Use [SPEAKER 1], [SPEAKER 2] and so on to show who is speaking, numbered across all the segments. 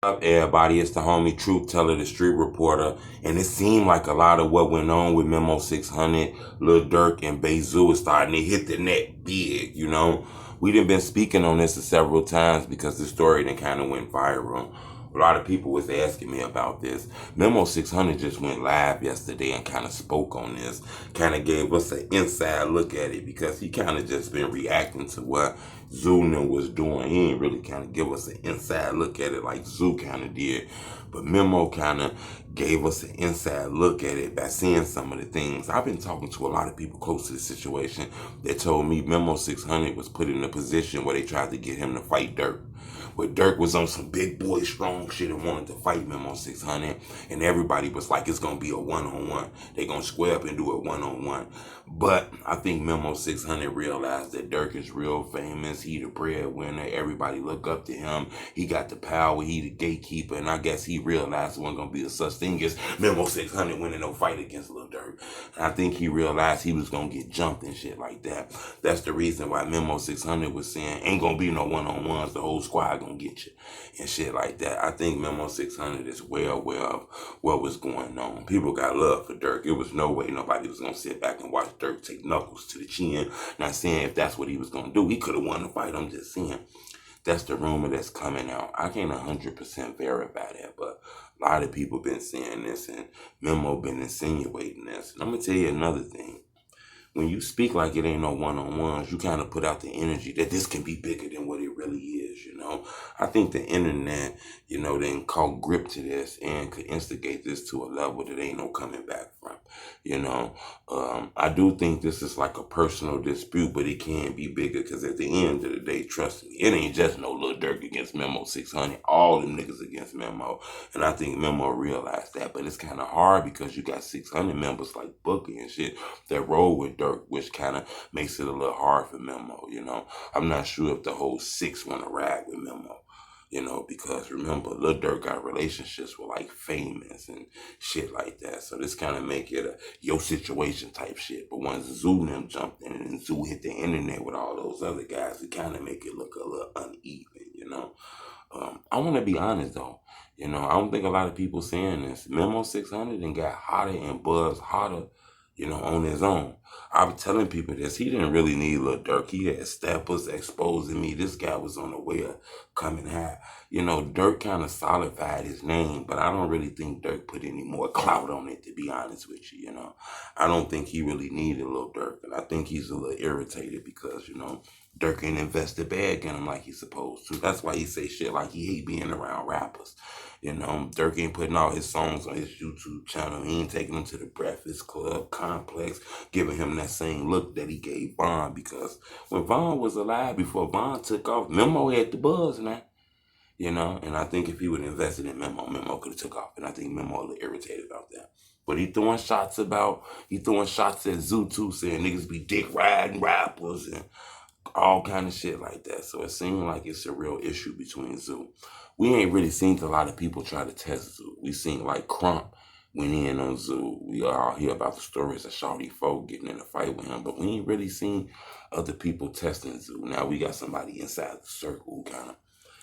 [SPEAKER 1] Up, everybody? It's the homie Truth Teller, the street reporter, and it seemed like a lot of what went on with Memo600, LilDurk, and Bayzoo is starting to hit the net big. We've been speaking on this several times because the story then kind of went viral. A lot of people was asking me about this. Memo600 just went live yesterday and kind of spoke on this, kind of gave us an inside look at it because he kind of just been reacting to what Zoo was doing. He ain't really kind of give us an inside look at it like Zoo kind of did. But Memo kind of gave us an inside look at it by seeing some of the things. I've been talking to a lot of people close to the situation that told me Memo600 was put in a position where they tried to get him to fight Durk. Where Durk was on some big boy strong shit and wanted to fight Memo600, and everybody was like, it's gonna be a one-on-one. They gonna square up and do it one-on-one. But I think Memo600 realized that Durk is real famous. He the breadwinner. Everybody look up to him. He got the power. He the gatekeeper. And I guess he realized there wasn't gonna be a such thing as Memo600 winning no fight against LilDurk. And I think he realized he was gonna get jumped and shit like that. That's the reason why Memo600 was saying, ain't gonna be no one-on-ones. The whole squad gonna get you and shit like that. I think Memo600 is well aware of what was going on. People got love for Durk. It was no way nobody was gonna sit back and watch Durk take knuckles to the chin. Not saying if that's what he was gonna do, he could have won the fight. I'm just saying that's the rumor that's coming out. I can't 100% verify that, but a lot of people been saying this, and Memo been insinuating this. And I'm gonna tell you another thing. When you speak like it ain't no one-on-ones, you kind of put out the energy that this can be bigger than what it really is, I think the internet, then caught grip to this and could instigate this to a level that ain't no coming back from, I do think this is like a personal dispute, but it can be bigger because at the end of the day, trust me, it ain't just no LilDurk against Memo600, all them niggas against Memo. And I think Memo realized that, but it's kind of hard because you got 600 members like Booker and shit that roll with Durk, which kind of makes it a little hard for Memo, I'm not sure if the whole 6 want to ride with Memo, because remember, LilDurk got relationships with like famous and shit like that. So this kind of make it a your situation type shit. But once Zoo and them jumped in and Zoo hit the internet with all those other guys, it kind of make it look a little uneven, I want to be honest though. I don't think a lot of people saying this. Memo600 and got hotter and buzzed hotter, on his own. I was telling people this. He didn't really need LilDurk. He had steppers exposing me. This guy was on the way of coming high. Durk kind of solidified his name, but I don't really think Durk put any more clout on it, to be honest with you, I don't think he really needed LilDurk, and I think he's a little irritated because, Durk ain't invested bag in him like he's supposed to. That's why he say shit like he hate being around rappers. Durk ain't putting all his songs on his YouTube channel. He ain't taking them to the Breakfast Club complex, giving him that same look that he gave Von, because when Von was alive, before Von took off, Memo had the buzz now. And I think if he would have invested in Memo could have took off. And I think Memo a little irritated about that. But he throwing shots at Zoo too, saying niggas be dick riding rappers and all kind of shit like that. So it seemed like it's a real issue between Zoo. We ain't really seen a lot of people try to test Zoo. We seen like Crump went in on Zoo. We all hear about the stories of Shawty Folk getting in a fight with him, but we ain't really seen other people testing Zoo. Now we got somebody inside the circle who kind of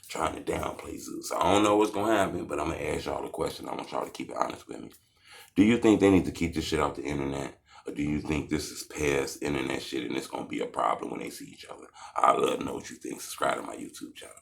[SPEAKER 1] trying to downplay Zoo. So I don't know what's going to happen, but I'm going to ask y'all the question. I want y'all to keep it honest with me. Do you think they need to keep this shit off the internet? Or do you think this is past internet shit and it's going to be a problem when they see each other? I'd love to know what you think. Subscribe to my YouTube channel.